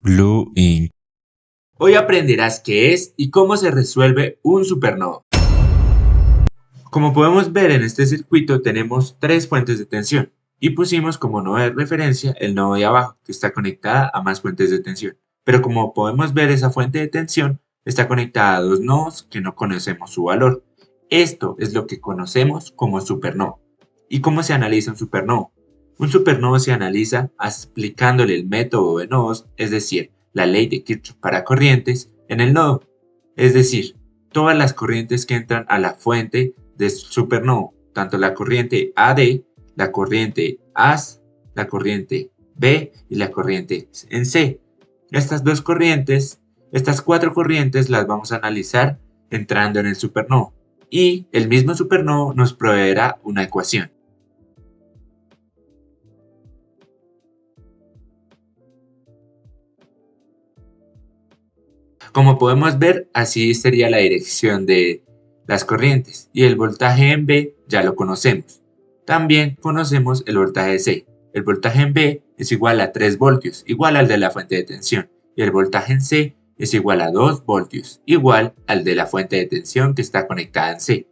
Blue Ink. Hoy aprenderás qué es y cómo se resuelve un supernodo. Como podemos ver en este circuito tenemos tres fuentes de tensión y pusimos como nodo de referencia el nodo de abajo que está conectada a más fuentes de tensión. Pero como podemos ver esa fuente de tensión está conectada a dos nodos que no conocemos su valor. Esto es lo que conocemos como supernodo. ¿Y cómo se analiza un supernodo? Un supernodo se analiza aplicándole el método de nodos, es decir, la ley de Kirchhoff para corrientes, en el nodo. Es decir, todas las corrientes que entran a la fuente de supernodo, tanto la corriente AD, la corriente AS, la corriente B y la corriente en C. Estas dos corrientes, estas cuatro corrientes las vamos a analizar entrando en el supernodo y el mismo supernodo nos proveerá una ecuación. Como podemos ver, así sería la dirección de las corrientes y el voltaje en B ya lo conocemos. También conocemos el voltaje C. El voltaje en B es igual a 3 voltios, igual al de la fuente de tensión, y el voltaje en C es igual a 2 voltios, igual al de la fuente de tensión que está conectada en C.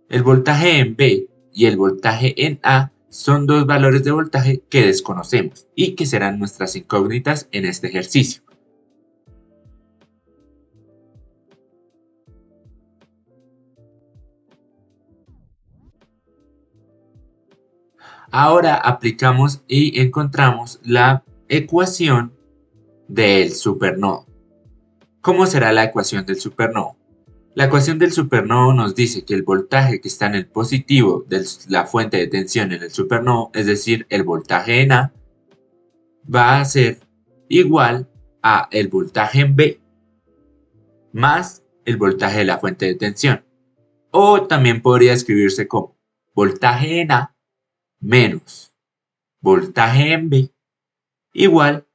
El voltaje en B y el voltaje en A son dos valores de voltaje que desconocemos y que serán nuestras incógnitas en este ejercicio. Ahora aplicamos y encontramos la ecuación del supernodo. ¿Cómo será la ecuación del supernodo? La ecuación del supernodo nos dice que el voltaje que está en el positivo de la fuente de tensión en el supernodo, es decir, el voltaje en A, va a ser igual a el voltaje en B más el voltaje de la fuente de tensión. O también podría escribirse como voltaje en A menos voltaje en B igual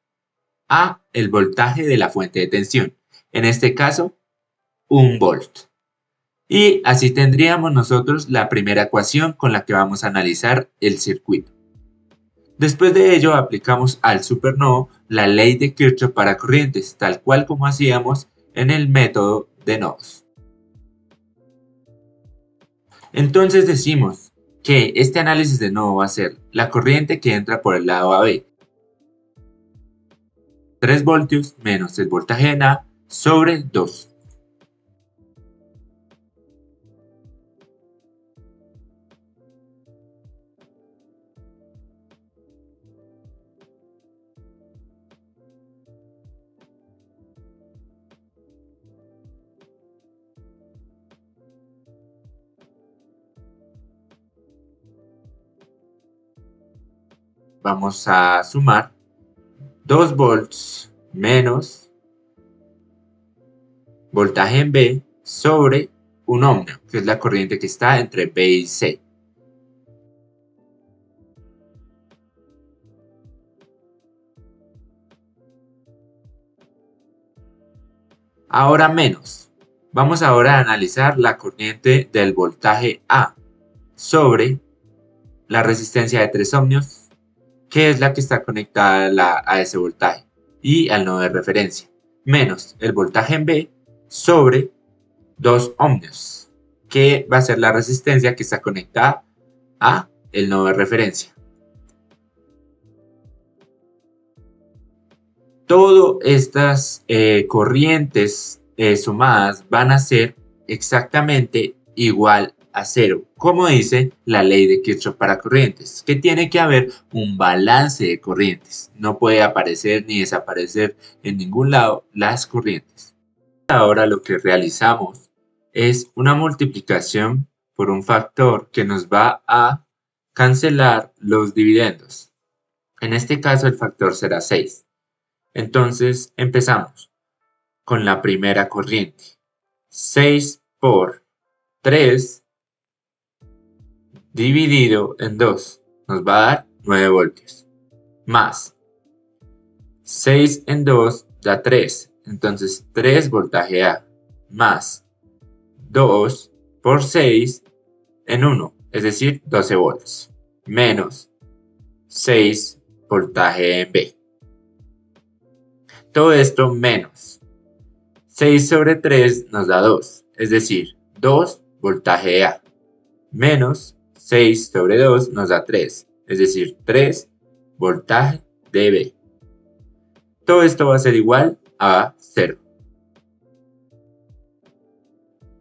a el voltaje de la fuente de tensión. En este caso, 1 volt. Y así tendríamos nosotros la primera ecuación con la que vamos a analizar el circuito. Después de ello aplicamos al supernodo la ley de Kirchhoff para corrientes, tal cual como hacíamos en el método de nodos. Entonces decimos que este análisis de nodo va a ser la corriente que entra por el lado AB, 3 voltios menos el voltaje en A sobre 2. Vamos a sumar 2 volts menos voltaje en B sobre 1 ohmio, que es la corriente que está entre B y C. Ahora menos. Vamos ahora a analizar la corriente del voltaje A sobre la resistencia de 3 ohmios, que es la que está conectada a ese voltaje, y al nodo de referencia, menos el voltaje en B sobre 2 ohmios, que va a ser la resistencia que está conectada a el nodo de referencia. Todas estas corrientes sumadas van a ser exactamente igual a cero, como dice la ley de Kirchhoff para corrientes, que tiene que haber un balance de corrientes. No puede aparecer ni desaparecer en ningún lado las corrientes. Ahora lo que realizamos es una multiplicación por un factor que nos va a cancelar los dividendos. En este caso el factor será 6. Entonces empezamos con la primera corriente. 6 por 3 dividido en 2 nos va a dar 9 voltios. Más 6 en 2 da 3. Entonces 3 voltaje A más 2 por 6 en 1, es decir, 12 volts. menos 6 voltaje en B. Todo esto menos 6 sobre 3 nos da 2, es decir, 2 voltaje A, menos 6 sobre 2 nos da 3, es decir, 3 voltaje de B. Todo esto va a ser igual a 0.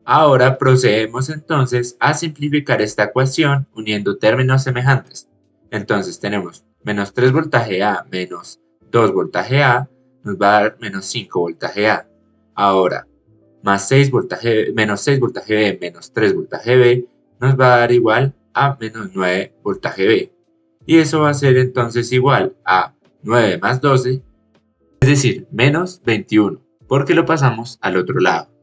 Ahora procedemos entonces a simplificar esta ecuación uniendo términos semejantes. Entonces tenemos menos 3 voltaje A menos 2 voltaje A nos va a dar menos 5 voltaje A. Ahora, más 6 voltaje, menos 6 voltaje B menos 3 voltaje B nos va a dar igual a menos 9 voltaje B. Y eso va a ser entonces igual a 9 más 12, es decir, menos 21, porque lo pasamos al otro lado.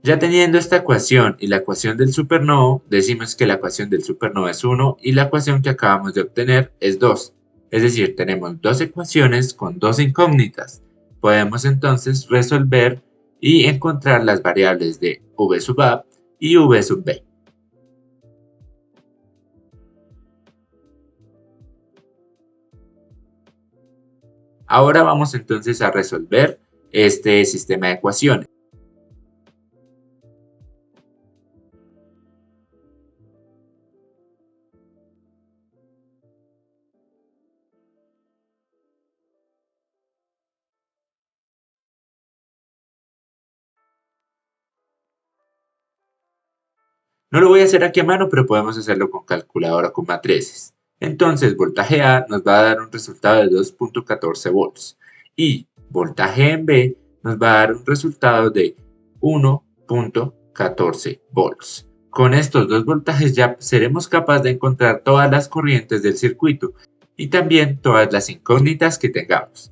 Ya teniendo esta ecuación y la ecuación del supernodo, decimos que la ecuación del supernodo es 1 y la ecuación que acabamos de obtener es 2. Es decir, tenemos dos ecuaciones con dos incógnitas. Podemos entonces resolver y encontrar las variables de v sub a y v sub b. Ahora vamos entonces a resolver este sistema de ecuaciones. No lo voy a hacer aquí a mano, pero podemos hacerlo con calculadora con matrices. Entonces, voltaje A nos va a dar un resultado de 2.14 volts y voltaje en B nos va a dar un resultado de 1.14 volts. Con estos dos voltajes ya seremos capaces de encontrar todas las corrientes del circuito y también todas las incógnitas que tengamos.